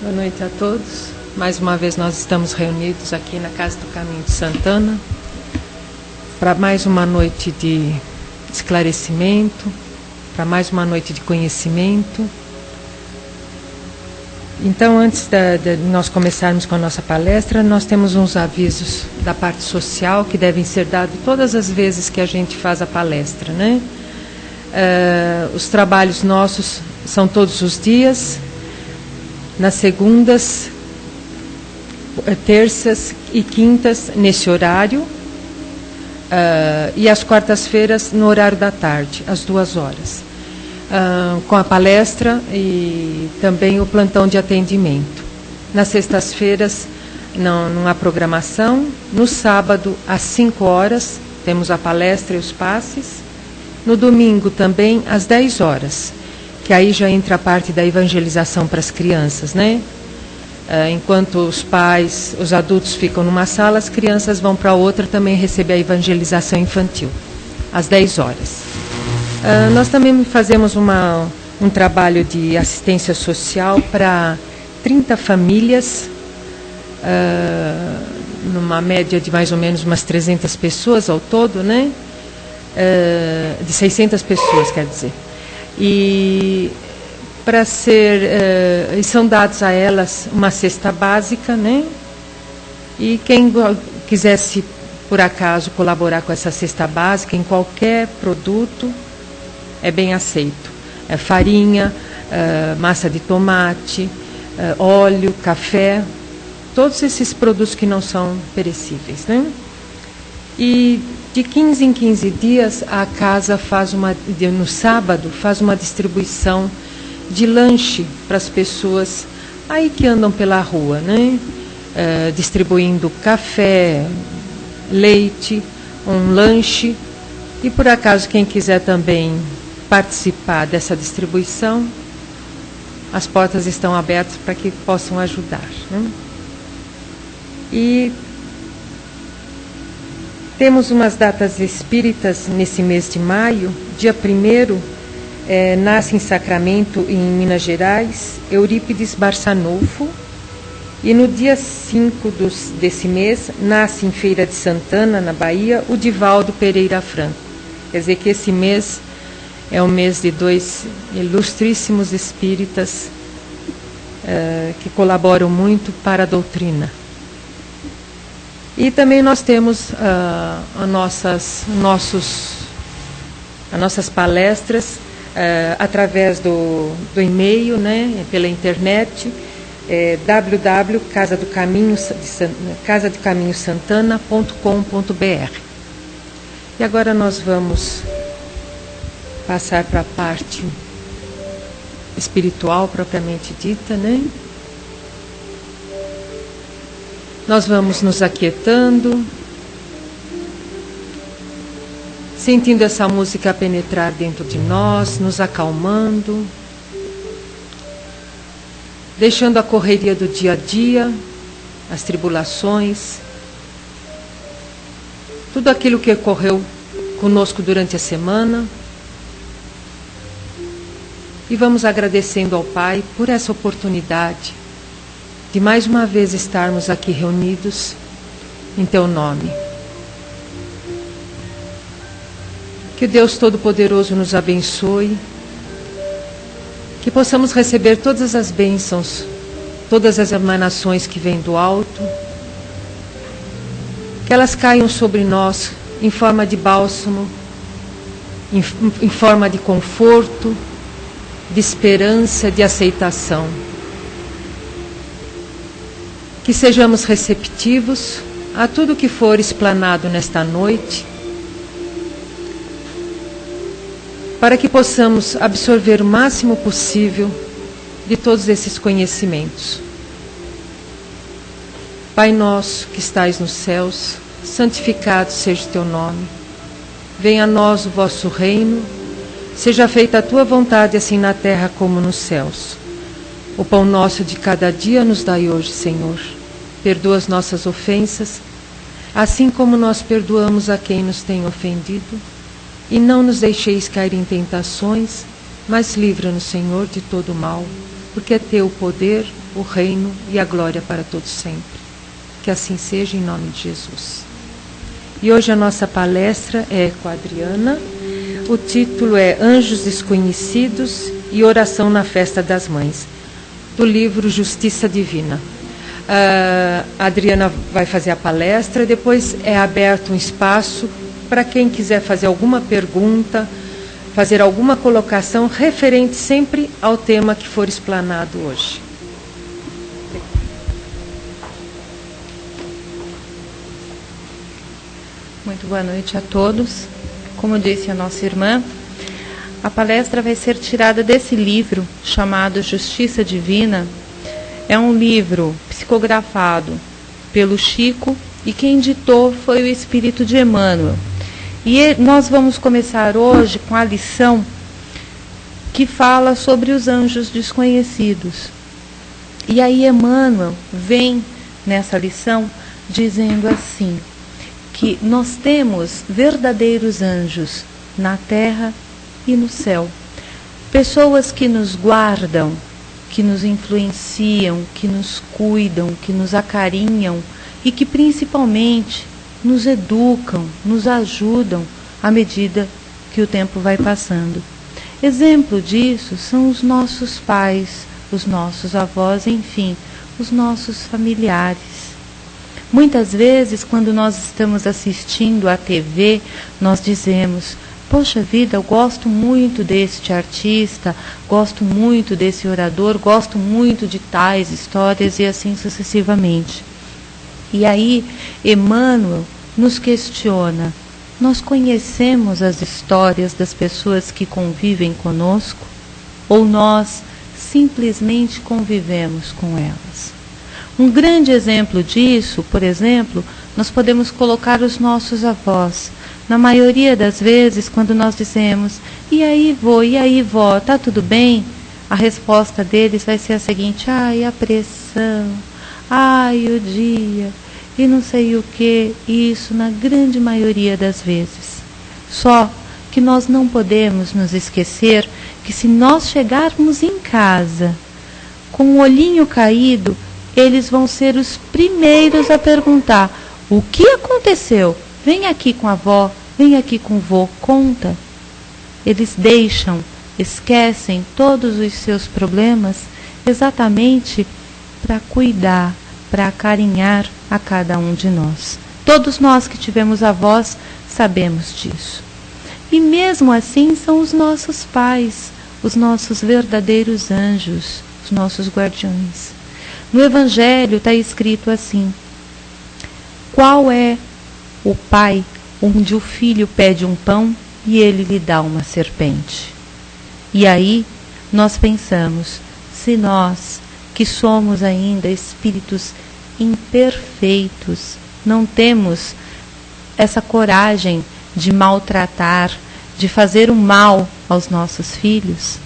Boa noite a todos. Mais uma vez nós estamos reunidos aqui na Casa do Caminho de Santana para mais uma noite de esclarecimento, para mais uma noite de conhecimento. Então, antes de nós começarmos com a nossa palestra, nós temos uns avisos da parte social que devem ser dados todas as vezes que a gente faz a palestra, né? Os trabalhos nossos são todos os dias, nas segundas, terças e quintas nesse horário, e às quartas-feiras no horário da tarde, às 2h, com a palestra e também o plantão de atendimento. Nas sextas-feiras não há programação. No sábado, às 5h, temos a palestra e os passes. No domingo também, às 10h, que aí já entra a parte da evangelização para as crianças, né? Enquanto os pais, os adultos ficam numa sala, as crianças vão para outra também receber a evangelização infantil, às 10h. Nós também fazemos um trabalho de assistência social para 30 famílias, numa média de mais ou menos umas 300 pessoas ao todo, né? De 600 pessoas, quer dizer. E são dados a elas uma cesta básica, né? E quem quisesse, por acaso, colaborar com essa cesta básica em qualquer produto, é bem aceito. Farinha, massa de tomate, óleo, café, todos esses produtos que não são perecíveis, né? E de 15 em 15 dias, a casa no sábado, faz uma distribuição de lanche para as pessoas aí que andam pela rua, né? Distribuindo café, leite, um lanche. E por acaso, quem quiser também participar dessa distribuição, as portas estão abertas para que possam ajudar, né? E temos umas datas espíritas nesse mês de maio. Dia 1º, nasce em Sacramento, em Minas Gerais, Eurípides Barçanufo. E no dia 5 desse mês, nasce em Feira de Santana, na Bahia, o Divaldo Pereira Franco. Quer dizer que esse mês é o mês de dois ilustríssimos espíritas que colaboram muito para a doutrina. E também nós temos as nossas palestras através do e-mail, né, pela internet, casadocaminhosantana.com.br. E agora nós vamos passar para a parte espiritual propriamente dita, né? Nós vamos nos aquietando, sentindo essa música penetrar dentro de nós, nos acalmando, deixando a correria do dia a dia, as tribulações, tudo aquilo que ocorreu conosco durante a semana. E vamos agradecendo ao Pai por essa oportunidade de mais uma vez estarmos aqui reunidos em Teu nome. Que Deus Todo-Poderoso nos abençoe, que possamos receber todas as bênçãos, todas as emanações que vêm do alto, que elas caiam sobre nós em forma de bálsamo, em forma de conforto, de esperança, de aceitação. Que sejamos receptivos a tudo que for explanado nesta noite, para que possamos absorver o máximo possível de todos esses conhecimentos. Pai nosso que estais nos céus, santificado seja o teu nome. Venha a nós o vosso reino, seja feita a tua vontade, assim na terra como nos céus. O pão nosso de cada dia nos dai hoje, Senhor. Perdoa as nossas ofensas, assim como nós perdoamos a quem nos tem ofendido. E não nos deixeis cair em tentações, mas livra-nos, Senhor, de todo mal. porque é teu o poder, o reino e a glória para todos sempre. Que assim seja, em nome de Jesus. E hoje a nossa palestra é com a Adriana. O título é Anjos Desconhecidos e Oração na Festa das Mães, do livro Justiça Divina. A Adriana vai fazer a palestra, depois é aberto um espaço para quem quiser fazer alguma pergunta, fazer alguma colocação referente sempre ao tema que for explanado hoje. Muito boa noite a todos. Como disse a nossa irmã, a palestra vai ser tirada desse livro chamado Justiça Divina. É um livro psicografado pelo Chico e quem ditou foi o Espírito de Emmanuel. E nós vamos começar hoje com a lição que fala sobre os anjos desconhecidos. E aí Emmanuel vem nessa lição dizendo assim, que nós temos verdadeiros anjos na terra e no céu. Pessoas que nos guardam, que nos influenciam, que nos cuidam, que nos acarinham e que principalmente nos educam, nos ajudam à medida que o tempo vai passando. Exemplo disso são os nossos pais, os nossos avós, enfim, os nossos familiares. Muitas vezes, quando nós estamos assistindo à TV, nós dizemos, poxa vida, eu gosto muito deste artista, gosto muito desse orador, gosto muito de tais histórias e assim sucessivamente. E aí, Emmanuel nos questiona, nós conhecemos as histórias das pessoas que convivem conosco? Ou nós simplesmente convivemos com elas? Um grande exemplo disso, por exemplo, nós podemos colocar os nossos avós. Na maioria das vezes, quando nós dizemos, e aí vô, e aí vó, tá tudo bem? A resposta deles vai ser a seguinte, ai, a pressão, ai, o dia, e não sei o que, isso na grande maioria das vezes. Só que nós não podemos nos esquecer que se nós chegarmos em casa com o olhinho caído, eles vão ser os primeiros a perguntar, o que aconteceu? Vem aqui com a avó, vem aqui com o vô, conta. Eles deixam, esquecem todos os seus problemas exatamente para cuidar, para acarinhar a cada um de nós. Todos nós que tivemos avós sabemos disso. E mesmo assim são os nossos pais, os nossos verdadeiros anjos, os nossos guardiões. No Evangelho está escrito assim, qual é o pai onde o filho pede um pão e ele lhe dá uma serpente? E aí nós pensamos, se nós que somos ainda espíritos imperfeitos, não temos essa coragem de maltratar, de fazer o mal aos nossos filhos,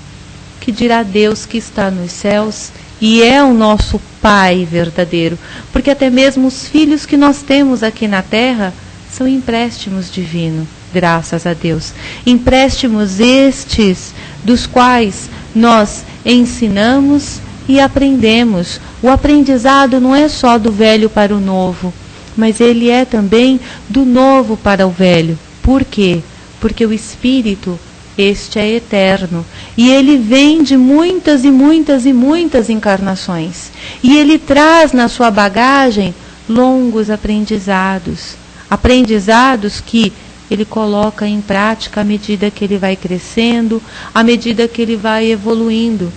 que dirá Deus que está nos céus e é o nosso Pai verdadeiro, porque até mesmo os filhos que nós temos aqui na terra são empréstimos divinos, graças a Deus. Empréstimos estes dos quais nós ensinamos e aprendemos. O aprendizado não é só do velho para o novo, mas ele é também do novo para o velho. Por quê? Porque o Espírito, este é eterno, e ele vem de muitas e muitas e muitas encarnações, e ele traz na sua bagagem longos aprendizados, aprendizados que ele coloca em prática à medida que ele vai crescendo, à medida que ele vai evoluindo.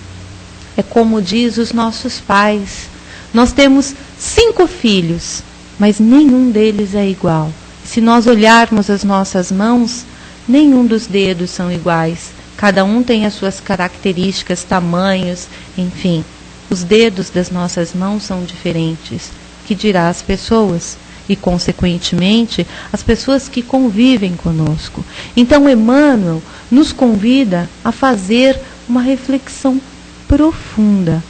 É como diz os nossos pais, nós temos 5 filhos, mas nenhum deles é igual. Se nós olharmos as nossas mãos, nenhum dos dedos são iguais. Cada um tem as suas características, tamanhos, enfim. Os dedos das nossas mãos são diferentes. Que dirá as pessoas? E, consequentemente, as pessoas que convivem conosco. Então, Emmanuel nos convida a fazer uma reflexão profunda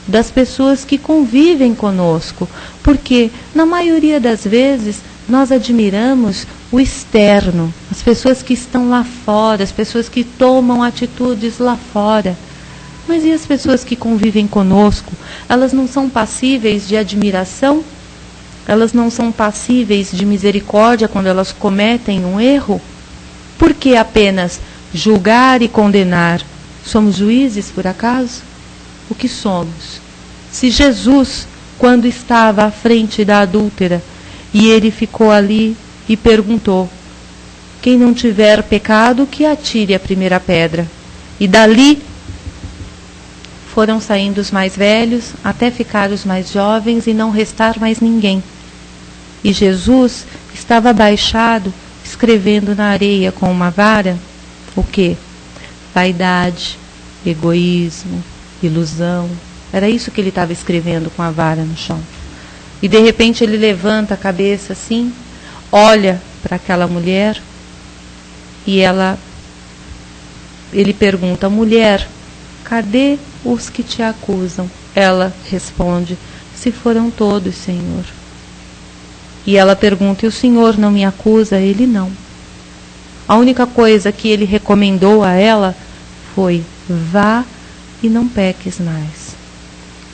das pessoas que convivem conosco. Porque, na maioria das vezes, nós admiramos o externo, as pessoas que estão lá fora, as pessoas que tomam atitudes lá fora. Mas e as pessoas que convivem conosco? Elas não são passíveis de admiração? Elas não são passíveis de misericórdia quando elas cometem um erro? Por que apenas julgar e condenar? Somos juízes, por acaso? O que somos? Se Jesus, quando estava à frente da adúltera, e ele ficou ali e perguntou: quem não tiver pecado, que atire a primeira pedra. E dali foram saindo os mais velhos, até ficar os mais jovens e não restar mais ninguém. E Jesus estava abaixado, escrevendo na areia com uma vara, o quê? Vaidade, egoísmo, ilusão. Era isso que ele estava escrevendo com a vara no chão. E de repente ele levanta a cabeça assim, olha para aquela mulher e ele pergunta: mulher, cadê os que te acusam? Ela responde: se foram todos, Senhor. E ela pergunta: e o Senhor não me acusa? Ele não. A única coisa que ele recomendou a ela foi: vá e não peques mais.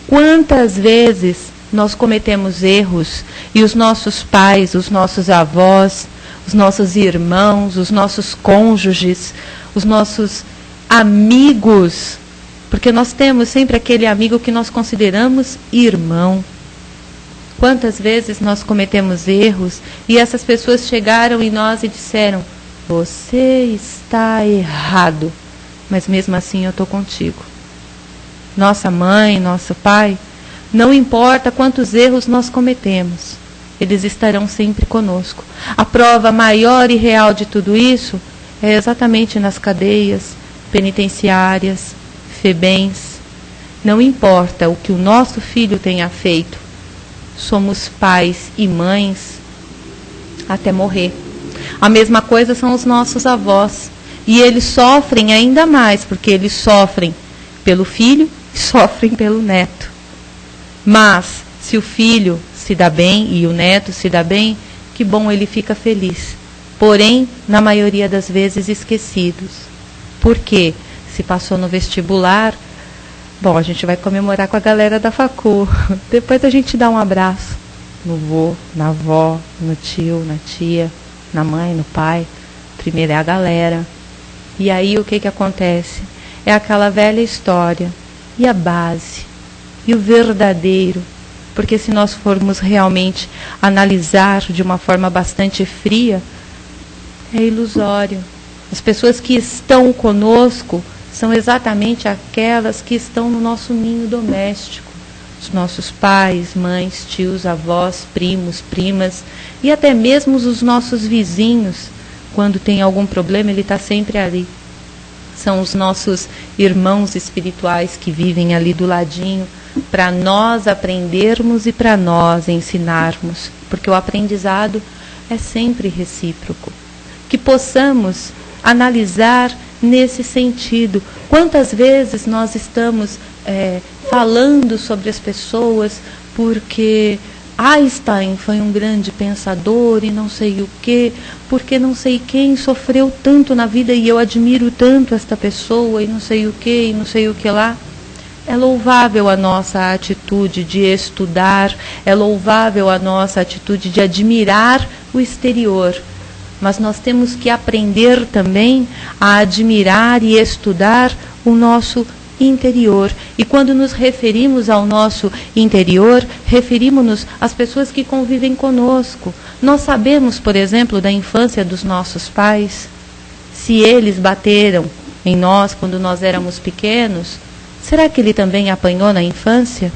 Quantas vezes nós cometemos erros e os nossos pais, os nossos avós, os nossos irmãos, os nossos cônjuges, os nossos amigos, porque nós temos sempre aquele amigo que nós consideramos irmão. Quantas vezes nós cometemos erros e essas pessoas chegaram em nós e disseram: você está errado, mas mesmo assim eu estou contigo. Nossa mãe, nosso pai, não importa quantos erros nós cometemos, eles estarão sempre conosco. A prova maior e real de tudo isso é exatamente nas cadeias penitenciárias, FEBEMs. Não importa o que o nosso filho tenha feito, somos pais e mães até morrer. A mesma coisa são os nossos avós. E eles sofrem ainda mais, porque eles sofrem pelo filho e sofrem pelo neto. Mas, se o filho se dá bem e o neto se dá bem, que bom, ele fica feliz. Porém, na maioria das vezes, esquecidos. Por quê? Se passou no vestibular, bom, a gente vai comemorar com a galera da facul. Depois a gente dá um abraço no vô, na avó, no tio, na tia, na mãe, no pai. Primeiro é a galera. E aí o que acontece? É aquela velha história. E a base? E o verdadeiro? Porque se nós formos realmente analisar de uma forma bastante fria, é ilusório. As pessoas que estão conosco são exatamente aquelas que estão no nosso ninho doméstico. Os nossos pais, mães, tios, avós, primos, primas e até mesmo os nossos vizinhos. Quando tem algum problema, ele está sempre ali. São os nossos irmãos espirituais que vivem ali do ladinho para nós aprendermos e para nós ensinarmos, porque o aprendizado é sempre recíproco. Que possamos analisar nesse sentido. Quantas vezes nós estamos falando sobre as pessoas porque Einstein foi um grande pensador e não sei o quê, porque não sei quem sofreu tanto na vida e eu admiro tanto esta pessoa e não sei o quê e não sei o que lá. É louvável a nossa atitude de estudar, é louvável a nossa atitude de admirar o exterior. Mas nós temos que aprender também a admirar e estudar o nosso interior. E quando nos referimos ao nosso interior, referimos-nos às pessoas que convivem conosco. Nós sabemos, por exemplo, da infância dos nossos pais, se eles bateram em nós quando nós éramos pequenos, será que ele também apanhou na infância?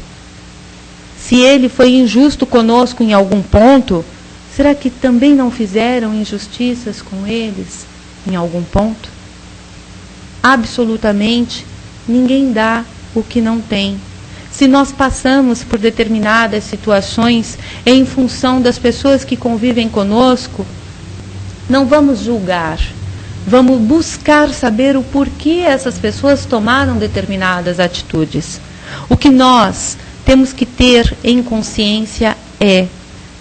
Se ele foi injusto conosco em algum ponto, será que também não fizeram injustiças com eles em algum ponto? Absolutamente ninguém dá o que não tem. Se nós passamos por determinadas situações em função das pessoas que convivem conosco, não vamos julgar. Vamos buscar saber o porquê essas pessoas tomaram determinadas atitudes. O que nós temos que ter em consciência é,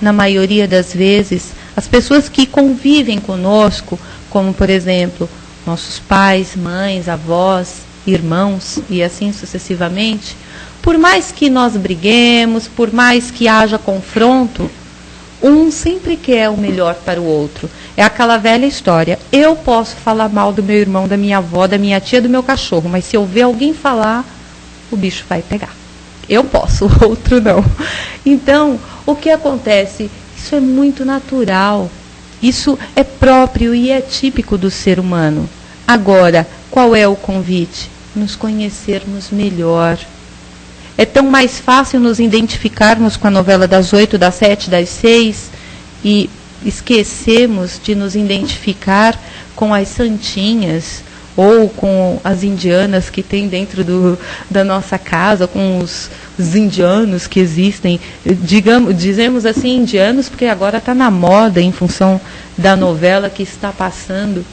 na maioria das vezes, as pessoas que convivem conosco, como por exemplo, nossos pais, mães, avós, irmãos e assim sucessivamente, por mais que nós briguemos, por mais que haja confronto, um sempre quer o melhor para o outro. É aquela velha história. Eu posso falar mal do meu irmão, da minha avó, da minha tia, do meu cachorro, mas se eu ver alguém falar, o bicho vai pegar. Eu posso, o outro não. Então, o que acontece? Isso é muito natural. Isso é próprio e é típico do ser humano. Agora, qual é o convite? Nos conhecermos melhor. É tão mais fácil nos identificarmos com a novela das 8, das 7, das 6 e esquecemos de nos identificar com as santinhas ou com as indianas que tem dentro da nossa casa, com os indianos que existem. Dizemos assim indianos porque agora está na moda em função da novela que está passando.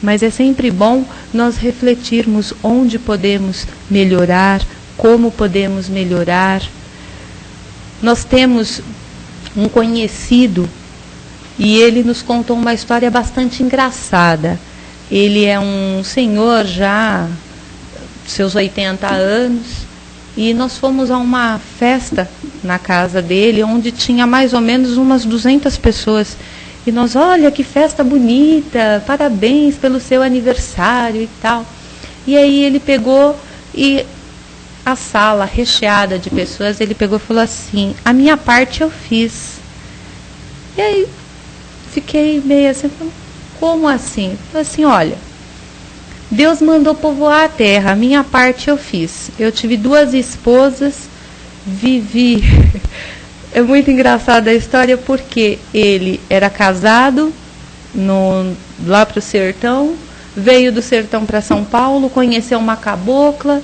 Mas é sempre bom nós refletirmos onde podemos melhorar, como podemos melhorar. Nós temos um conhecido e ele nos contou uma história bastante engraçada. Ele é um senhor já, seus 80 anos, e nós fomos a uma festa na casa dele, onde tinha mais ou menos umas 200 pessoas. E nós, olha que festa bonita, parabéns pelo seu aniversário e tal. E aí ele pegou e a sala recheada de pessoas, ele pegou e falou assim, a minha parte eu fiz. E aí fiquei meio assim, como assim? Falei assim, olha, Deus mandou povoar a terra, a minha parte eu fiz. Eu tive 2 esposas, vivi. É muito engraçada a história porque ele era casado lá para o sertão, veio do sertão para São Paulo, conheceu uma cabocla,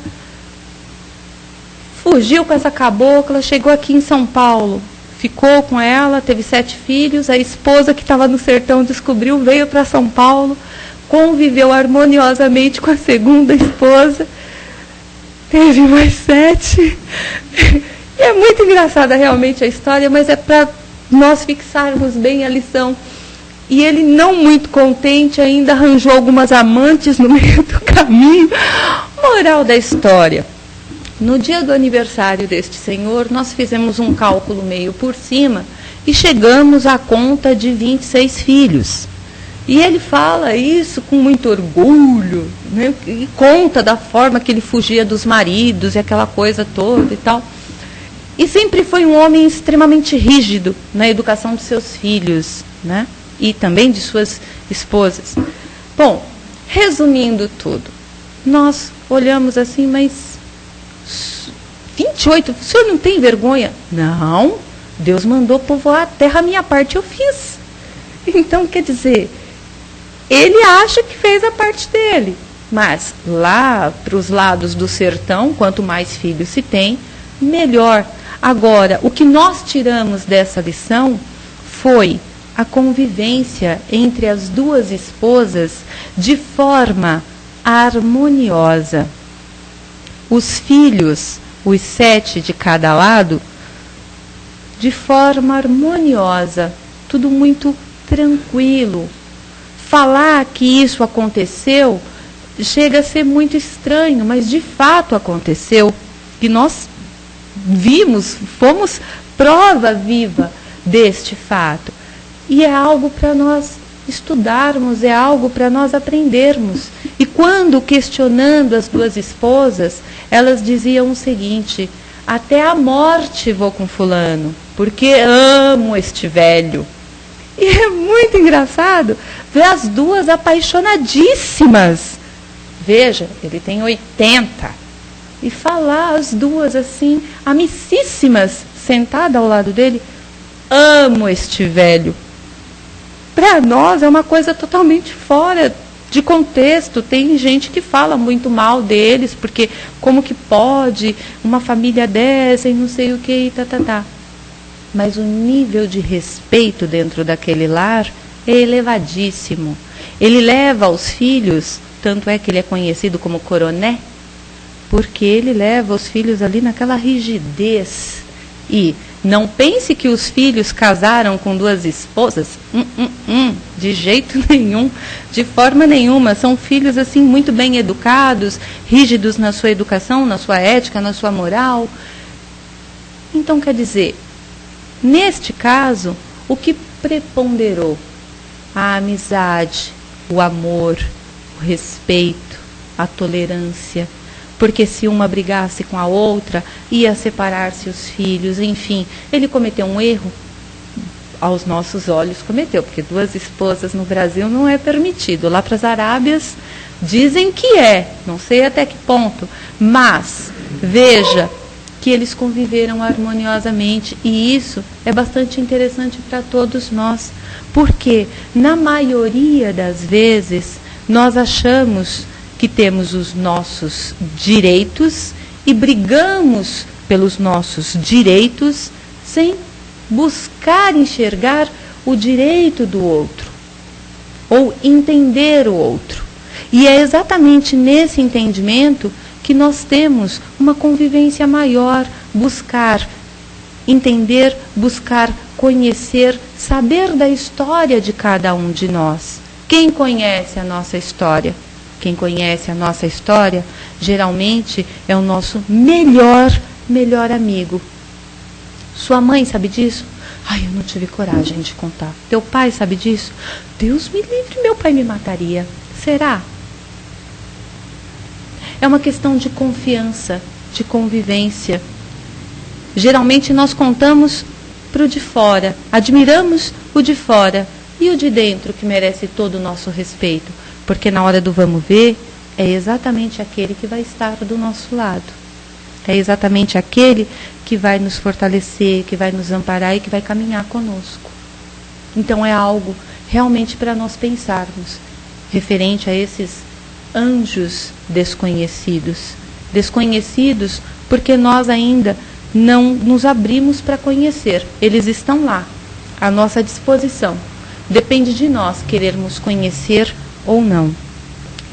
fugiu com essa cabocla, chegou aqui em São Paulo, ficou com ela, teve 7 filhos, a esposa que estava no sertão descobriu, veio para São Paulo, conviveu harmoniosamente com a segunda esposa, teve mais 7. E é muito engraçada realmente a história, mas é para nós fixarmos bem a lição. E ele, não muito contente, ainda arranjou algumas amantes no meio do caminho. Moral da história. No dia do aniversário deste senhor, nós fizemos um cálculo meio por cima e chegamos à conta de 26 filhos. E ele fala isso com muito orgulho, né? E conta da forma que ele fugia dos maridos e aquela coisa toda e tal. E sempre foi um homem extremamente rígido na educação de seus filhos, né? E também de suas esposas. Bom, resumindo tudo, nós olhamos assim, mas 28, o senhor não tem vergonha? Não, Deus mandou povoar a terra, a minha parte eu fiz. Então, quer dizer, ele acha que fez a parte dele, mas lá para os lados do sertão, quanto mais filhos se tem, melhor. Agora, o que nós tiramos dessa lição foi a convivência entre as 2 esposas de forma harmoniosa. Os filhos, os 7 de cada lado, de forma harmoniosa, tudo muito tranquilo. Falar que isso aconteceu chega a ser muito estranho, mas de fato aconteceu, que nós vimos, fomos prova viva deste fato. E é algo para nós estudarmos, é algo para nós aprendermos. E quando questionando as 2 esposas, elas diziam o seguinte, até a morte vou com fulano, porque amo este velho. E é muito engraçado ver as 2 apaixonadíssimas. Veja, ele tem 80. E falar as 2 assim, amicíssimas, sentada ao lado dele, amo este velho. Para nós é uma coisa totalmente fora de contexto. Tem gente que fala muito mal deles, porque como que pode uma família dessa e não sei o que, tá. Mas o nível de respeito dentro daquele lar é elevadíssimo. Ele leva os filhos, tanto é que ele é conhecido como coroné, porque ele leva os filhos ali naquela rigidez E não pense que os filhos casaram com 2 esposas. De jeito nenhum, de forma nenhuma. São filhos assim muito bem educados, rígidos na sua educação, na sua ética, na sua moral. Então, quer dizer, neste caso, o que preponderou? A amizade, o amor, o respeito, a tolerância. Porque se uma brigasse com a outra, ia separar-se os filhos, enfim. Ele cometeu um erro? Aos nossos olhos cometeu, porque 2 esposas no Brasil não é permitido. Lá para as Arábias dizem que é, não sei até que ponto. Mas, veja que eles conviveram harmoniosamente, e isso é bastante interessante para todos nós. Porque, na maioria das vezes, nós achamos que temos os nossos direitos e brigamos pelos nossos direitos sem buscar enxergar o direito do outro ou entender o outro. E é exatamente nesse entendimento que nós temos uma convivência maior, buscar entender, buscar conhecer, saber da história de cada um de nós. Quem conhece a nossa história? Quem conhece a nossa história, geralmente é o nosso melhor amigo. Sua mãe sabe disso? Ai, eu não tive coragem de contar. Teu pai sabe disso? Deus me livre, meu pai me mataria. Será? É uma questão de confiança, de convivência. Geralmente nós contamos para o de fora, admiramos o de fora e o de dentro que merece todo o nosso respeito. Porque na hora do vamos ver, é exatamente aquele que vai estar do nosso lado. É exatamente aquele que vai nos fortalecer, que vai nos amparar e que vai caminhar conosco. Então é algo realmente para nós pensarmos, referente a esses anjos desconhecidos. Desconhecidos porque nós ainda não nos abrimos para conhecer. Eles estão lá, à nossa disposição. Depende de nós querermos conhecer ou não.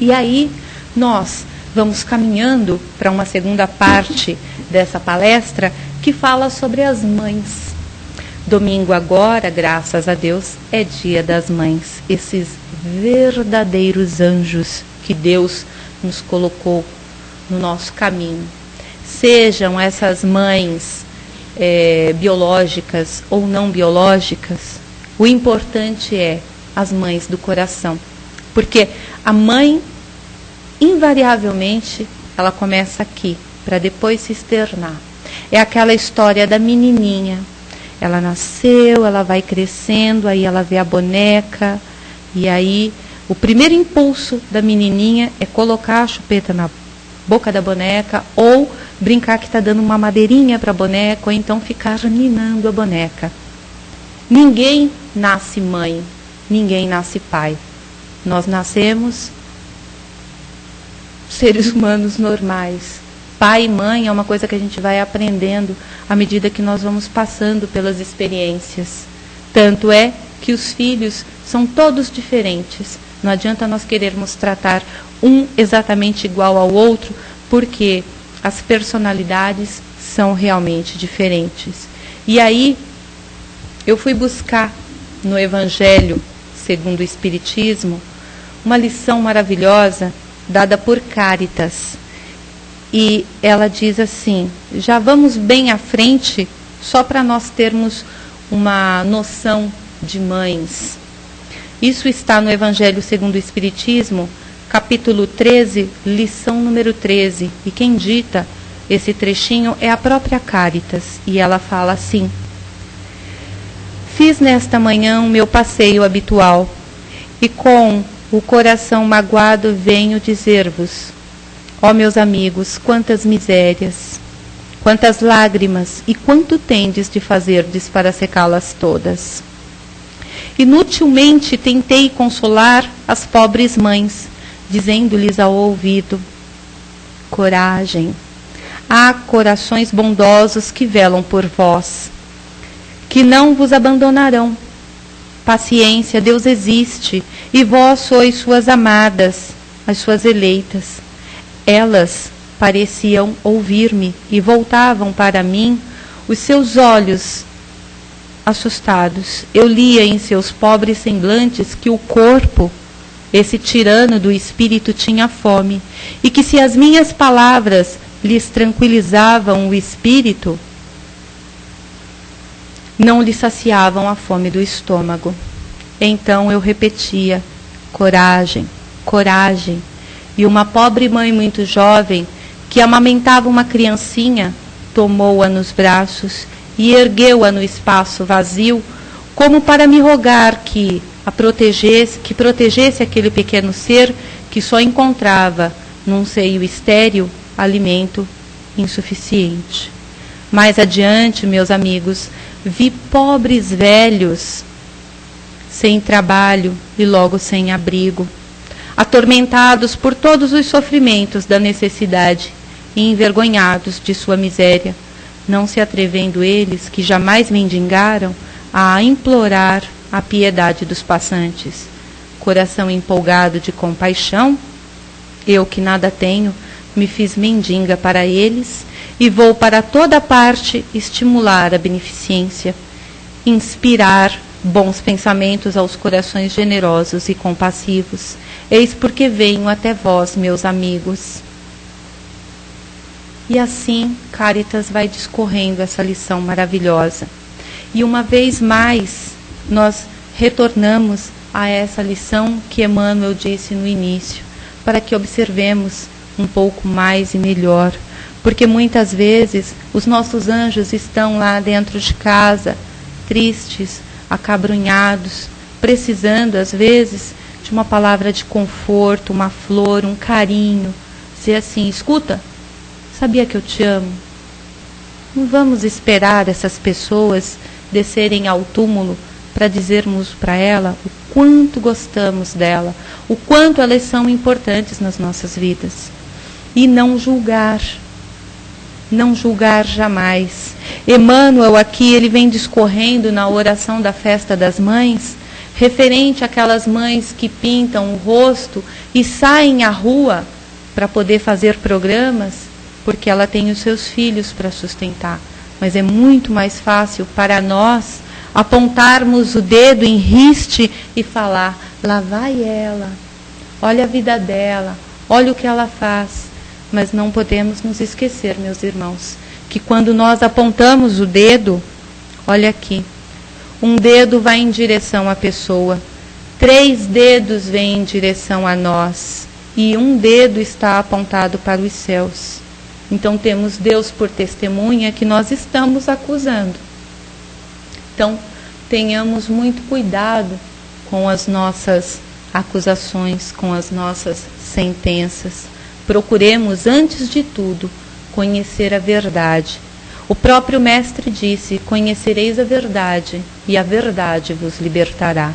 E aí nós vamos caminhando para uma segunda parte dessa palestra que fala sobre as mães. Domingo agora, graças a Deus, é Dia das Mães. Esses verdadeiros anjos que Deus nos colocou no nosso caminho. Sejam essas mães biológicas ou não biológicas, o importante é as mães do coração. Porque a mãe, invariavelmente, ela começa aqui, para depois se externar. É aquela história da menininha. Ela nasceu, ela vai crescendo, aí ela vê a boneca, e aí o primeiro impulso da menininha é colocar a chupeta na boca da boneca, ou brincar que está dando uma madeirinha para a boneca, ou então ficar ninando a boneca. Ninguém nasce mãe, ninguém nasce pai. Nós nascemos seres humanos normais. Pai e mãe é uma coisa que a gente vai aprendendo à medida que nós vamos passando pelas experiências. Tanto é que os filhos são todos diferentes. Não adianta nós querermos tratar um exatamente igual ao outro, porque as personalidades são realmente diferentes. E aí, eu fui buscar no Evangelho segundo o Espiritismo uma lição maravilhosa dada por Cáritas. E ela diz assim, já vamos bem à frente, só para nós termos uma noção de mães. Isso está no Evangelho segundo o Espiritismo, capítulo 13, lição número 13. E quem dita esse trechinho é a própria Cáritas. E ela fala assim: fiz nesta manhã o meu passeio habitual, e com o coração magoado venho dizer-vos, ó meus amigos, quantas misérias, quantas lágrimas e quanto tendes de fazerdes para secá-las todas. Inutilmente tentei consolar as pobres mães, dizendo-lhes ao ouvido, coragem, há corações bondosos que velam por vós, que não vos abandonarão. Paciência, Deus existe, e vós sois suas amadas, as suas eleitas. Elas pareciam ouvir-me e voltavam para mim os seus olhos assustados. Eu lia em seus pobres semblantes que o corpo, esse tirano do espírito, tinha fome, e que se as minhas palavras lhes tranquilizavam o espírito, não lhe saciavam a fome do estômago. Então eu repetia: coragem, coragem. E uma pobre mãe muito jovem, que amamentava uma criancinha, tomou-a nos braços e ergueu-a no espaço vazio, como para me rogar que protegesse aquele pequeno ser que só encontrava num seio estéril alimento insuficiente. Mais adiante, meus amigos, vi pobres velhos sem trabalho e logo sem abrigo, atormentados por todos os sofrimentos da necessidade e envergonhados de sua miséria, não se atrevendo eles, que jamais mendigaram, a implorar a piedade dos passantes. Coração empolgado de compaixão, eu que nada tenho, me fiz mendiga para eles e vou para toda parte estimular a beneficência, inspirar bons pensamentos aos corações generosos e compassivos. Eis porque venho até vós, meus amigos. E assim, Cáritas vai discorrendo essa lição maravilhosa. E uma vez mais, nós retornamos a essa lição que Emmanuel disse no início, para que observemos um pouco mais e melhor, porque muitas vezes os nossos anjos estão lá dentro de casa, tristes, acabrunhados, precisando às vezes de uma palavra de conforto, uma flor, um carinho, dizer assim: escuta, sabia que eu te amo? Não vamos esperar essas pessoas descerem ao túmulo para dizermos para ela o quanto gostamos dela, o quanto elas são importantes nas nossas vidas. E não julgar jamais. Emmanuel aqui, ele vem discorrendo na oração da festa das mães, referente àquelas mães que pintam o rosto e saem à rua para poder fazer programas, porque ela tem os seus filhos para sustentar. Mas é muito mais fácil para nós apontarmos o dedo em riste e falar: lá vai ela, olha a vida dela, olha o que ela faz. Mas não podemos nos esquecer, meus irmãos, que quando nós apontamos o dedo, olha aqui, um dedo vai em direção à pessoa, 3 dedos vêm em direção a nós, e um dedo está apontado para os céus. Então temos Deus por testemunha que nós estamos acusando. Então tenhamos muito cuidado com as nossas acusações, com as nossas sentenças. Procuremos, antes de tudo, conhecer a verdade. O próprio Mestre disse: conhecereis a verdade, e a verdade vos libertará.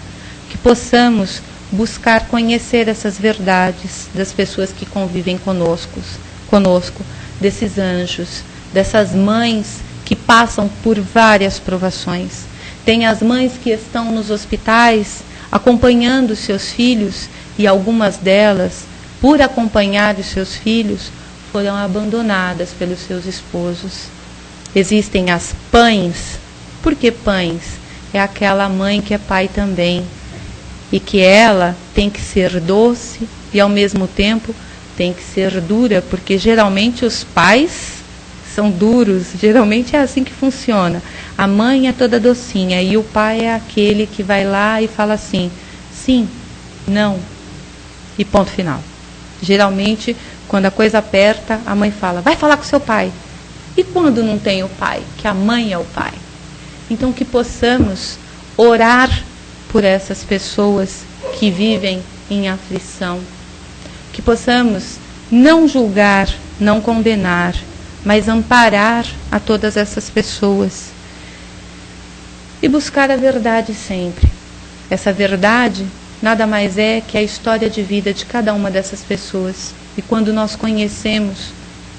Que possamos buscar conhecer essas verdades das pessoas que convivem conosco, desses anjos, dessas mães que passam por várias provações. Tem as mães que estão nos hospitais acompanhando os seus filhos, e algumas delas, por acompanhar os seus filhos, foram abandonadas pelos seus esposos. Existem as pães. Por que pães? É aquela mãe que é pai também, e que ela tem que ser doce e ao mesmo tempo tem que ser dura, porque geralmente os pais são duros, geralmente é assim que funciona. A mãe é toda docinha e o pai é aquele que vai lá e fala assim: sim, não, e ponto final. Geralmente, quando a coisa aperta, a mãe fala: vai falar com seu pai. E quando não tem o pai? Que a mãe é o pai. Então, que possamos orar por essas pessoas que vivem em aflição. Que possamos não julgar, não condenar, mas amparar a todas essas pessoas. E buscar a verdade sempre. Essa verdade nada mais é que a história de vida de cada uma dessas pessoas. E quando nós conhecemos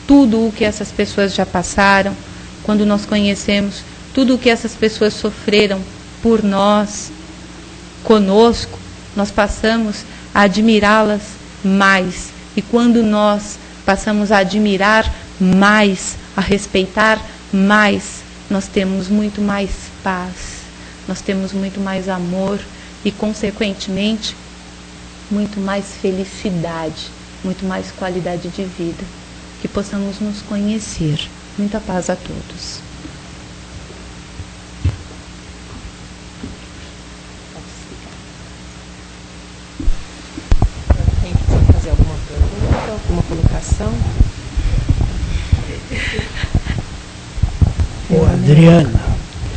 tudo o que essas pessoas já passaram, quando nós conhecemos tudo o que essas pessoas sofreram por nós, conosco, nós passamos a admirá-las mais. E quando nós passamos a admirar mais, a respeitar mais, nós temos muito mais paz, nós temos muito mais amor e, consequentemente, muito mais felicidade, muito mais qualidade de vida. Que possamos nos conhecer. Muita paz a todos. Quem quiser fazer alguma pergunta, alguma colocação? Ô, Adriana,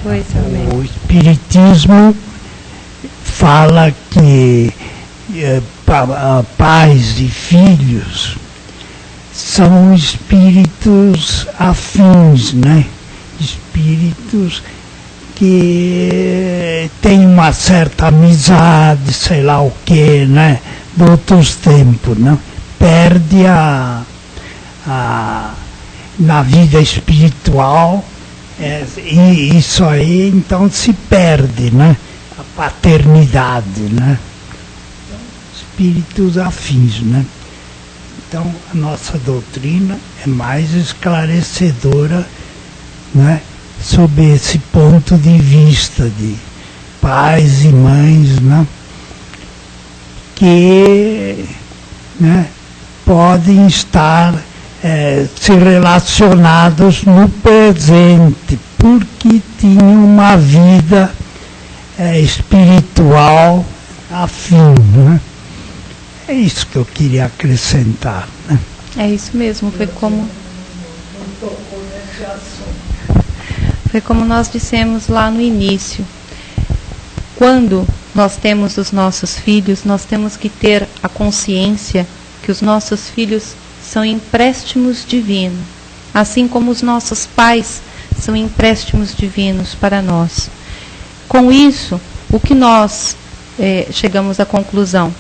Oi, Salomé. o Espiritismo fala que pais e filhos são espíritos afins, né? Espíritos que têm uma certa amizade, sei lá o que, né? De outros tempos, né? Perde na vida espiritual, e isso aí então se perde, né? A paternidade, né? Espíritos afins, né? Então a nossa doutrina é mais esclarecedora, né? Sob esse ponto de vista de pais e mães, né? Que, né, podem estar se relacionados no presente, porque tinham uma vida espiritual afim, né? É isso que eu queria acrescentar, né? É isso mesmo, foi como nós dissemos lá no início. Quando nós temos os nossos filhos, nós temos que ter a consciência que os nossos filhos são empréstimos divinos, assim como os nossos pais são empréstimos divinos para nós. Com isso, o que nós chegamos à conclusão?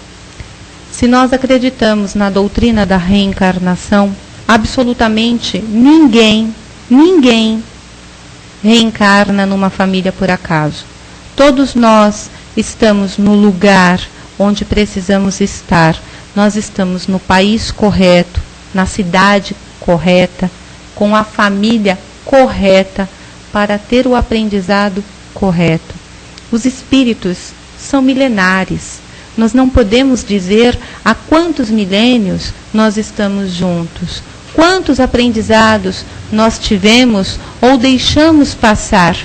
Se nós acreditamos na doutrina da reencarnação, absolutamente ninguém reencarna numa família por acaso. Todos nós estamos no lugar onde precisamos estar. Nós estamos no país correto, na cidade correta, com a família correta, para ter o aprendizado correto. Os espíritos são milenares. Nós não podemos dizer há quantos milênios nós estamos juntos, quantos aprendizados nós tivemos ou deixamos passar.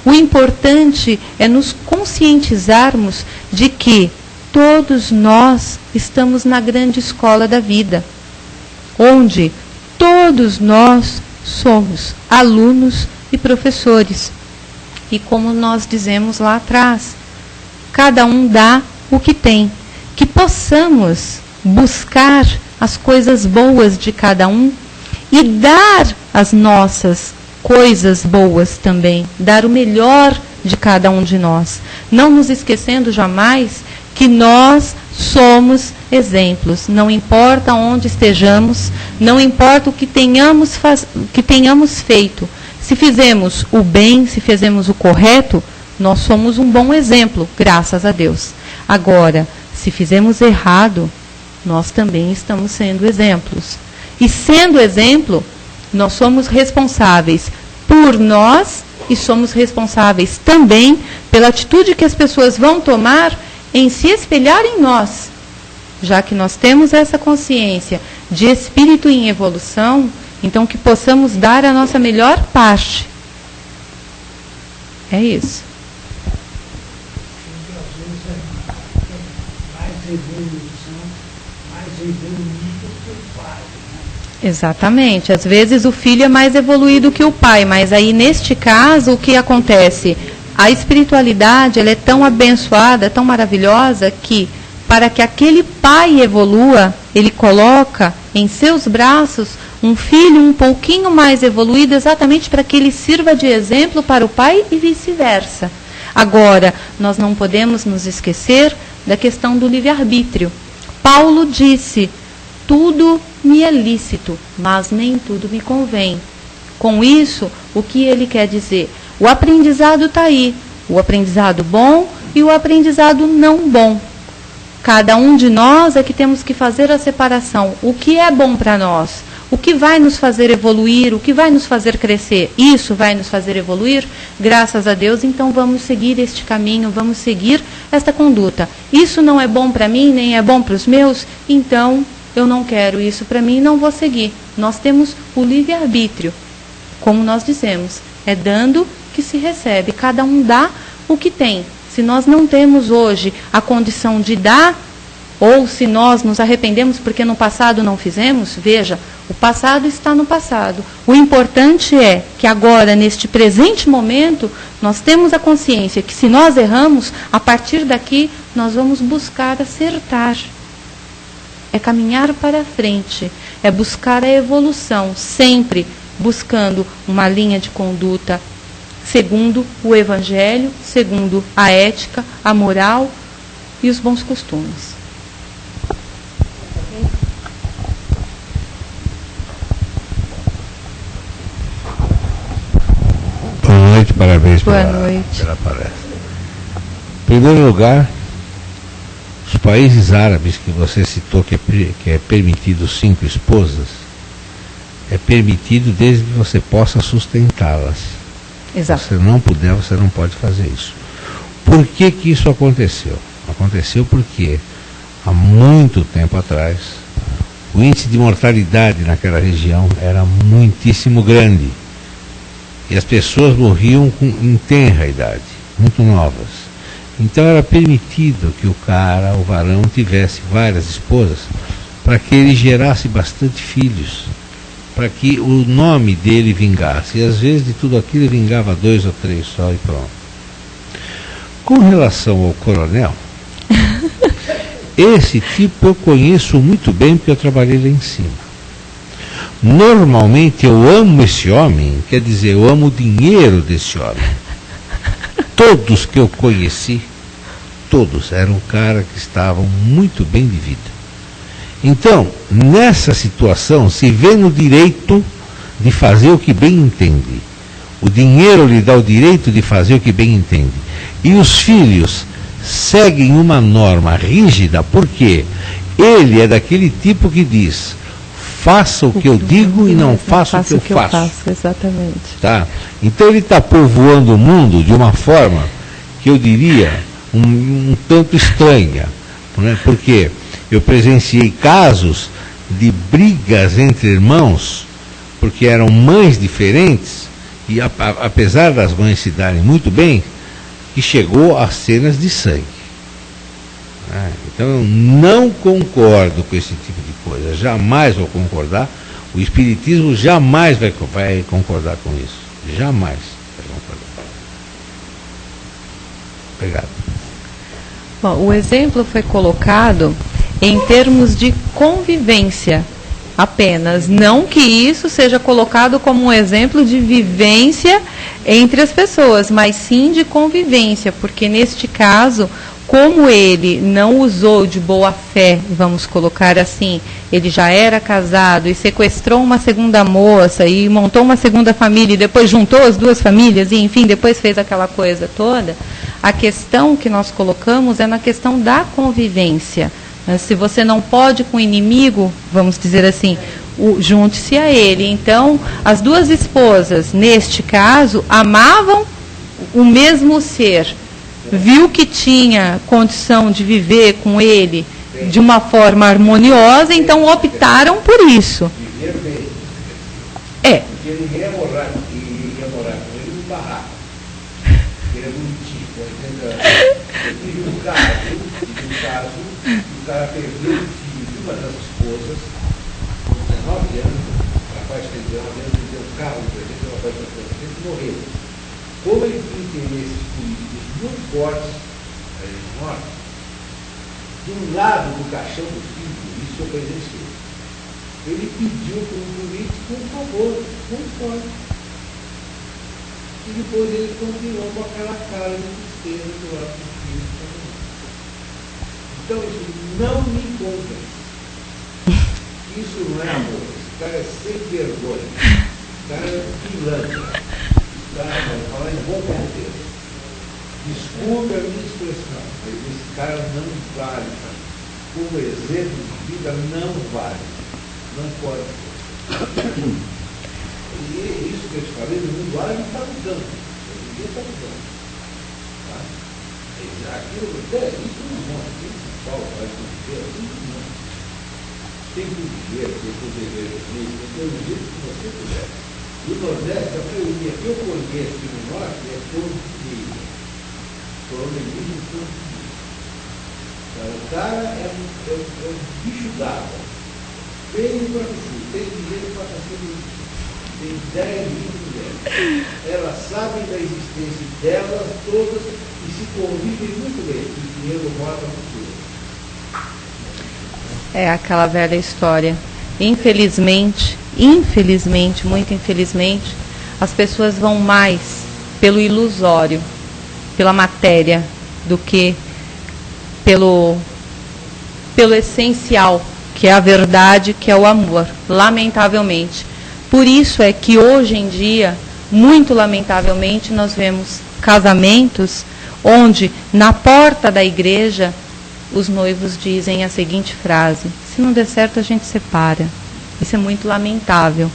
O importante é nos conscientizarmos de que todos nós estamos na grande escola da vida, onde todos nós somos alunos e professores. E como nós dizemos lá atrás, cada um dá o que tem. Que possamos buscar as coisas boas de cada um e dar as nossas coisas boas também, dar o melhor de cada um de nós, não nos esquecendo jamais que nós somos exemplos, não importa onde estejamos, não importa o que tenhamos feito, se fizemos o bem, se fizemos o correto, nós somos um bom exemplo, graças a Deus. Agora, se fizemos errado, nós também estamos sendo exemplos. E sendo exemplo, nós somos responsáveis por nós e somos responsáveis também pela atitude que as pessoas vão tomar em se espelhar em nós. Já que nós temos essa consciência de espírito em evolução, então que possamos dar a nossa melhor parte. É isso. Exatamente. Às vezes o filho é mais evoluído que o pai, mas aí neste caso o que acontece? A espiritualidade ela é tão abençoada, tão maravilhosa, que para que aquele pai evolua, ele coloca em seus braços um filho um pouquinho mais evoluído, exatamente para que ele sirva de exemplo para o pai e vice-versa. Agora, nós não podemos nos esquecer da questão do livre-arbítrio. Paulo disse: tudo me é lícito, mas nem tudo me convém. Com isso, o que ele quer dizer? O aprendizado está aí, o aprendizado bom e o aprendizado não bom. Cada um de nós é que temos que fazer a separação. O que é bom para nós? O que vai nos fazer evoluir, o que vai nos fazer crescer, isso vai nos fazer evoluir? Graças a Deus, então vamos seguir este caminho, vamos seguir esta conduta. Isso não é bom para mim, nem é bom para os meus, então eu não quero isso para mim, não vou seguir. Nós temos o livre-arbítrio, como nós dizemos, é dando que se recebe, cada um dá o que tem. Se nós não temos hoje a condição de dar, ou se nós nos arrependemos porque no passado não fizemos, veja, o passado está no passado. O importante é que agora, neste presente momento, nós temos a consciência que se nós erramos, a partir daqui nós vamos buscar acertar. É caminhar para frente, é buscar a evolução, sempre buscando uma linha de conduta segundo o Evangelho, segundo a ética, a moral e os bons costumes. Boa noite, parabéns Boa noite. pela palestra. Em primeiro lugar, os países árabes que você citou que é permitido 5 esposas, é permitido desde que você possa sustentá-las. Exato. Se você não puder, você não pode fazer isso. Por que que isso aconteceu? Aconteceu porque há muito tempo atrás o índice de mortalidade naquela região era muitíssimo grande. E as pessoas morriam em tenra idade, muito novas. Então era permitido que o varão, tivesse várias esposas, para que ele gerasse bastante filhos, para que o nome dele vingasse. E às vezes de tudo aquilo ele vingava 2 ou 3 só e pronto. Com relação ao coronel, esse tipo eu conheço muito bem porque eu trabalhei lá em cima. Normalmente eu amo esse homem, quer dizer, eu amo o dinheiro desse homem. Todos que eu conheci, todos eram caras que estavam muito bem de vida. Então, nessa situação, se vê no direito de fazer o que bem entende. O dinheiro lhe dá o direito de fazer o que bem entende. E os filhos seguem uma norma rígida, porque ele é daquele tipo que diz: faça o que eu digo e não faça o que eu faço. Exatamente. Tá? Então ele está povoando o mundo de uma forma que eu diria um tanto estranha. Não é? Porque eu presenciei casos de brigas entre irmãos, porque eram mães diferentes, e apesar das mães se darem muito bem, que chegou a cenas de sangue. Então eu não concordo com esse tipo de coisa, jamais vou concordar. O Espiritismo jamais vai concordar com isso, jamais vai concordar. Obrigado. Bom, o exemplo foi colocado em termos de convivência apenas, não que isso seja colocado como um exemplo de vivência entre as pessoas, mas sim de convivência, porque neste caso, como ele não usou de boa fé, vamos colocar assim, ele já era casado e sequestrou uma segunda moça e montou uma segunda família e depois juntou as duas famílias e enfim, depois fez aquela coisa toda, a questão que nós colocamos é na questão da convivência. Se você não pode com o inimigo, vamos dizer assim, junte-se a ele. Então, as duas esposas, neste caso, amavam o mesmo ser, viu que tinha condição de viver com ele de uma forma harmoniosa, então optaram por isso. É. Porque ninguém ia morar com ele no barraco. Ele é bonitinho. Eu tive um caso, o cara perdeu o filho de uma das esposas, com 19 anos, o rapaz fez 19 anos, vendeu um carro de presente, o rapaz fez 19 anos, morreu. Como ele tinha interesses políticos muito fortes, de um lado do caixão do filho, isso eu presenciei, ele pediu para um político um favor, muito forte. E depois ele continuou com aquela cara de tristeza do lado do filho também. Então isso não me convence. Isso não é amor. Esse cara é sem vergonha. Esse cara é pilantra. Esse cara vai falar em bom português. Desculpe a minha expressão, mas esse cara não vale. Como exemplo de vida, não vale. Não pode ser. E isso que eu te falei, no mundo árabe está mudando. Hoje em dia está mudando. Tá? Isso não mostra. Tem São Paulo, faz tudo inteiro, isso não mostra. Tem Cruzeiro, tem Cruzeiro, tem o jeito que você puder. No Nordeste, a teoria que eu conheço no Norte é portuguesa. Provavelmente português. O cara é um bicho d'água. Veio para o sul, tem dinheiro para fazer isso. Tem 10 mil mulheres. Elas sabem da existência delas todas e se convivem muito bem. O dinheiro volta para o sul. É aquela velha história. Infelizmente, muito infelizmente, as pessoas vão mais pelo ilusório, pela matéria, do que pelo essencial, que é a verdade, que é o amor, lamentavelmente. Por isso é que hoje em dia, muito lamentavelmente, nós vemos casamentos onde, na porta da igreja, os noivos dizem a seguinte frase: se não der certo, a gente separa. Isso é muito lamentável.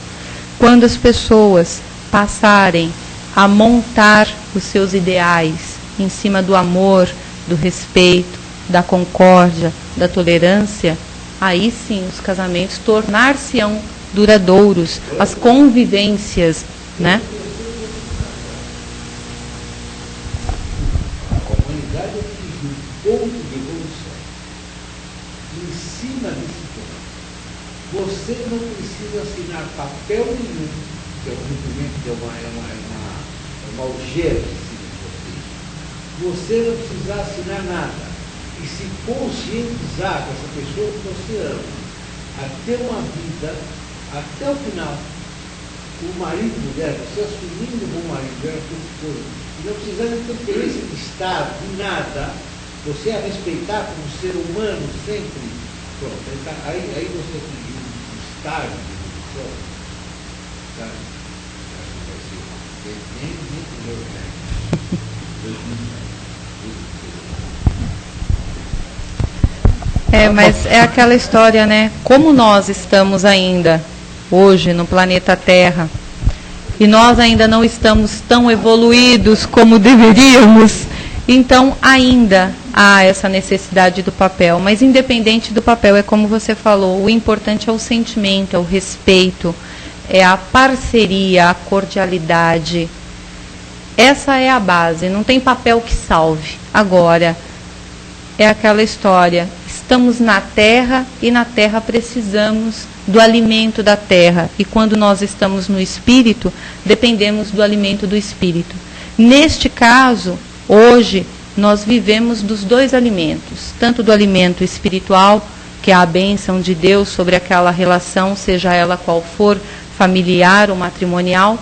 Quando as pessoas passarem a montar os seus ideais em cima do amor, do respeito, da concórdia, da tolerância, aí sim os casamentos tornar-se-ão duradouros, as convivências, né? A comunidade atingiu um ponto de evolução. Em cima desse ponto, você não precisa assinar papel nenhum, que é um documento, que é uma algema em cima de você. Você não precisa assinar nada. E se conscientizar com essa pessoa que você ama, a ter uma vida até o final, o marido e mulher, você assumindo como marido, mulher, tudo coisa, e não precisando de interesse de Estado, de nada, você a respeitar como ser humano sempre, pronto, aí você atingiu um estágio de evolução, sabe? Acho que vai ser nem meu, né? Mas é aquela história, né? Como nós estamos ainda hoje no planeta Terra e nós ainda não estamos tão evoluídos como deveríamos, então ainda há essa necessidade do papel. Mas independente do papel, é como você falou, o importante é o sentimento, é o respeito, é a parceria, a cordialidade. Essa é a base, não tem papel que salve. Agora, é aquela história, estamos na terra e na terra precisamos do alimento da terra. E quando nós estamos no espírito, dependemos do alimento do espírito. Neste caso, hoje, nós vivemos dos dois alimentos, tanto do alimento espiritual, que é a bênção de Deus sobre aquela relação, seja ela qual for, familiar ou matrimonial,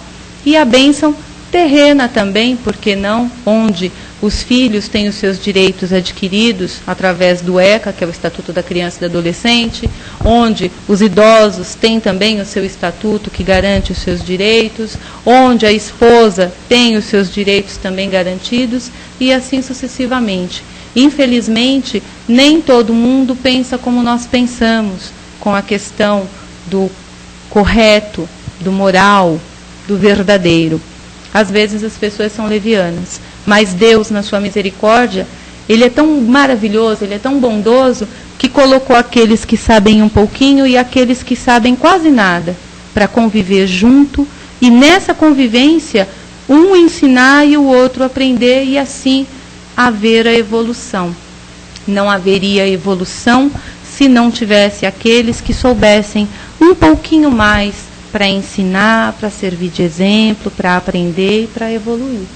e a bênção terrena também, porque não, onde os filhos têm os seus direitos adquiridos através do ECA, que é o Estatuto da Criança e do Adolescente, onde os idosos têm também o seu estatuto que garante os seus direitos, onde a esposa tem os seus direitos também garantidos, e assim sucessivamente. Infelizmente, nem todo mundo pensa como nós pensamos, com a questão do correto, do moral, do verdadeiro. Às vezes as pessoas são levianas, mas Deus, na sua misericórdia, Ele é tão maravilhoso, Ele é tão bondoso, que colocou aqueles que sabem um pouquinho e aqueles que sabem quase nada, para conviver junto, e nessa convivência, um ensinar e o outro aprender, e assim haver a evolução. Não haveria evolução se não tivesse aqueles que soubessem um pouquinho mais para ensinar, para servir de exemplo, para aprender e para evoluir.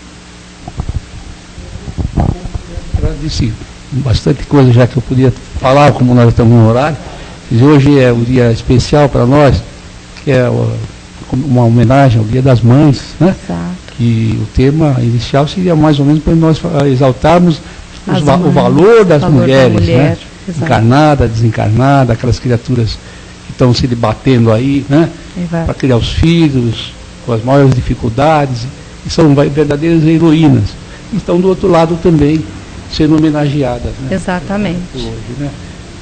Já disse bastante coisa já que eu podia falar, como nós estamos no horário. Hoje é um dia especial para nós, que é uma homenagem ao Dia das Mães, né? Exato. Que o tema inicial seria mais ou menos para nós exaltarmos o valor das mulheres, né? Encarnada, desencarnada, aquelas criaturas que estão se debatendo aí, né? Para criar os filhos, com as maiores dificuldades, e são verdadeiras heroínas. E estão do outro lado também, sendo homenageadas, né? Exatamente. Hoje, né?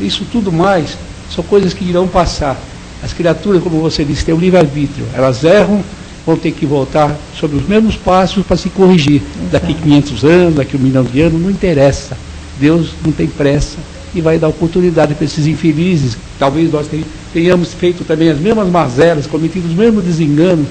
Isso tudo mais são coisas que irão passar. As criaturas, como você disse, têm o livre-arbítrio. Elas erram, vão ter que voltar sobre os mesmos passos para se corrigir. Exato. Daqui 500 anos, daqui 1 milhão de anos, não interessa. Deus não tem pressa e vai dar oportunidade para esses infelizes. Talvez nós tenhamos feito também as mesmas mazelas, cometido os mesmos desenganos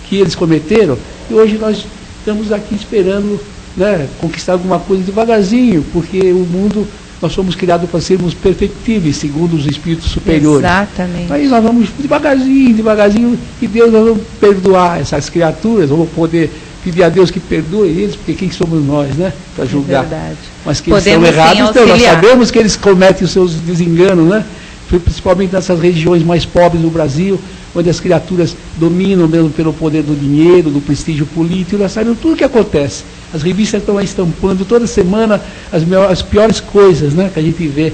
que eles cometeram, e hoje nós estamos aqui esperando, né, conquistar alguma coisa devagarzinho, porque o mundo, nós somos criados para sermos perfectíveis, segundo os espíritos superiores. Exatamente. Aí nós vamos devagarzinho, e Deus vai perdoar essas criaturas, vamos poder pedir a Deus que perdoe eles, porque quem somos nós, né, para julgar. Verdade. Mas que eles estão errados, então nós sabemos que eles cometem os seus desenganos, né, principalmente nessas regiões mais pobres do Brasil, onde as criaturas dominam mesmo pelo poder do dinheiro, do prestígio político, nós sabemos tudo o que acontece. As revistas estão aí estampando toda semana as piores coisas, né, que a gente vê.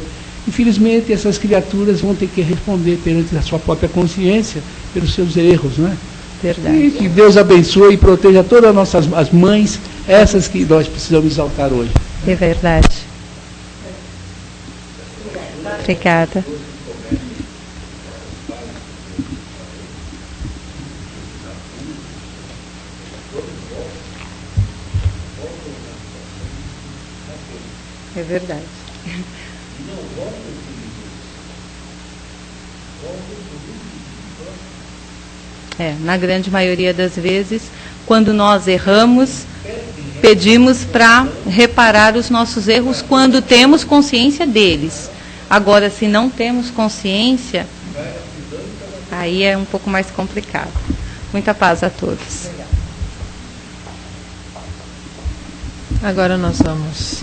Infelizmente, essas criaturas vão ter que responder perante a sua própria consciência pelos seus erros, né? Verdade. E que Deus abençoe e proteja todas as mães, essas que nós precisamos exaltar hoje. É verdade. Obrigada. É verdade. Na grande maioria das vezes, quando nós erramos, pedimos para reparar os nossos erros quando temos consciência deles. Agora, se não temos consciência, aí é um pouco mais complicado. Muita paz a todos. Agora nós vamos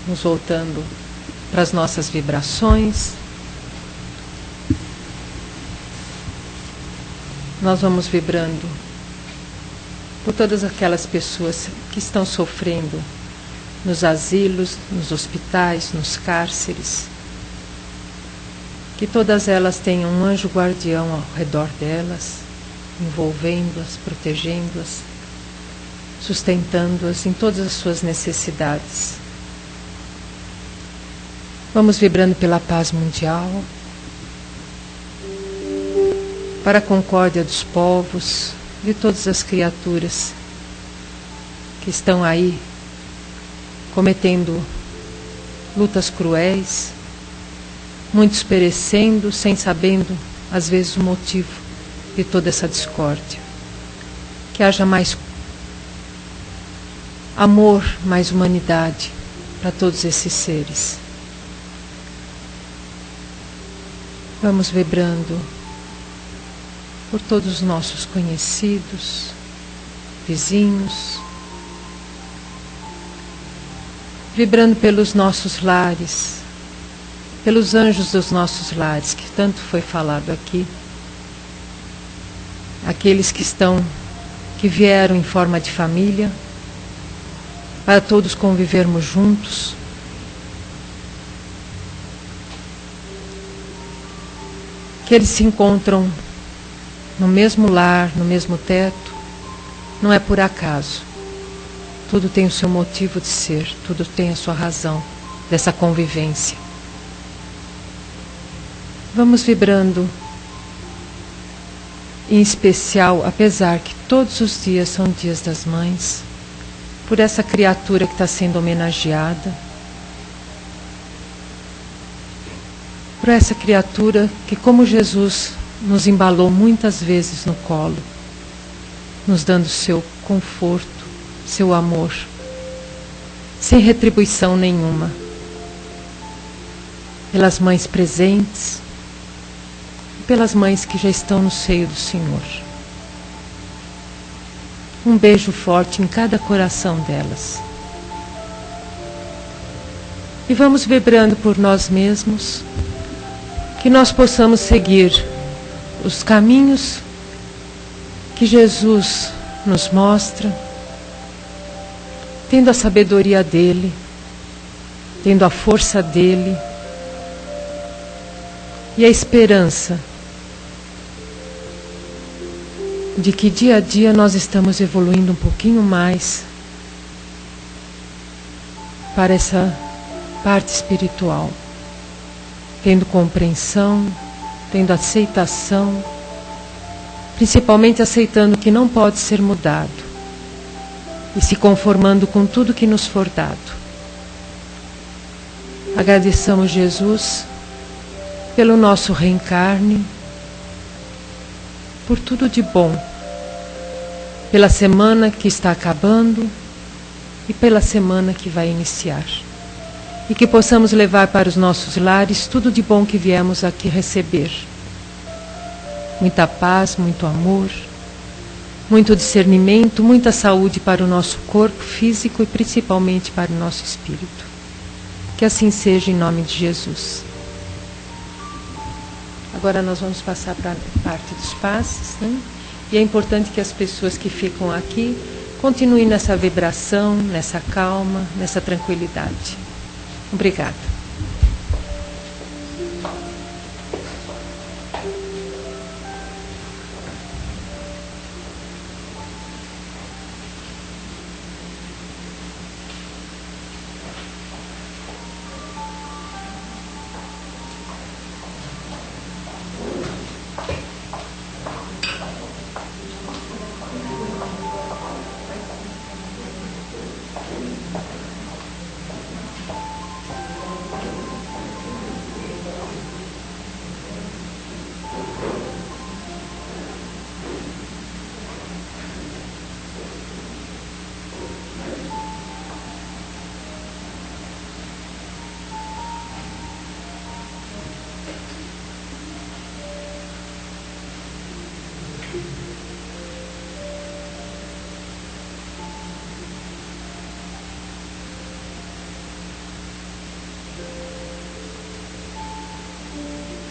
nos voltando para as nossas vibrações. Nós vamos vibrando por todas aquelas pessoas que estão sofrendo nos asilos, nos hospitais, nos cárceres. Que todas elas tenham um anjo guardião ao redor delas, envolvendo-as, protegendo-as, sustentando-as em todas as suas necessidades. Vamos vibrando pela paz mundial, para a concórdia dos povos, de todas as criaturas que estão aí cometendo lutas cruéis, muitos perecendo sem sabendo, às vezes, o motivo de toda essa discórdia. Que haja mais amor, mais humanidade para todos esses seres. Vamos vibrando por todos os nossos conhecidos, vizinhos, vibrando pelos nossos lares, pelos anjos dos nossos lares, que tanto foi falado aqui, aqueles que vieram em forma de família, para todos convivermos juntos. Que eles se encontram no mesmo lar, no mesmo teto, não é por acaso. Tudo tem o seu motivo de ser, tudo tem a sua razão dessa convivência. Vamos vibrando, em especial, apesar que todos os dias são dias das mães, por essa criatura que está sendo homenageada, por essa criatura que, como Jesus, nos embalou muitas vezes no colo, nos dando seu conforto, seu amor, sem retribuição nenhuma, pelas mães presentes, pelas mães que já estão no seio do Senhor. Um beijo forte em cada coração delas. E vamos vibrando por nós mesmos, que nós possamos seguir os caminhos que Jesus nos mostra, tendo a sabedoria dele, tendo a força dele e a esperança de que dia a dia nós estamos evoluindo um pouquinho mais para essa parte espiritual, tendo compreensão, tendo aceitação, principalmente aceitando que não pode ser mudado e se conformando com tudo que nos for dado. Agradeçamos Jesus pelo nosso reencarne, por tudo de bom, pela semana que está acabando e pela semana que vai iniciar. E que possamos levar para os nossos lares tudo de bom que viemos aqui receber. Muita paz, muito amor, muito discernimento, muita saúde para o nosso corpo físico e principalmente para o nosso espírito. Que assim seja em nome de Jesus. Agora nós vamos passar para a parte dos passes, né? E é importante que as pessoas que ficam aqui continuem nessa vibração, nessa calma, nessa tranquilidade. Obrigada.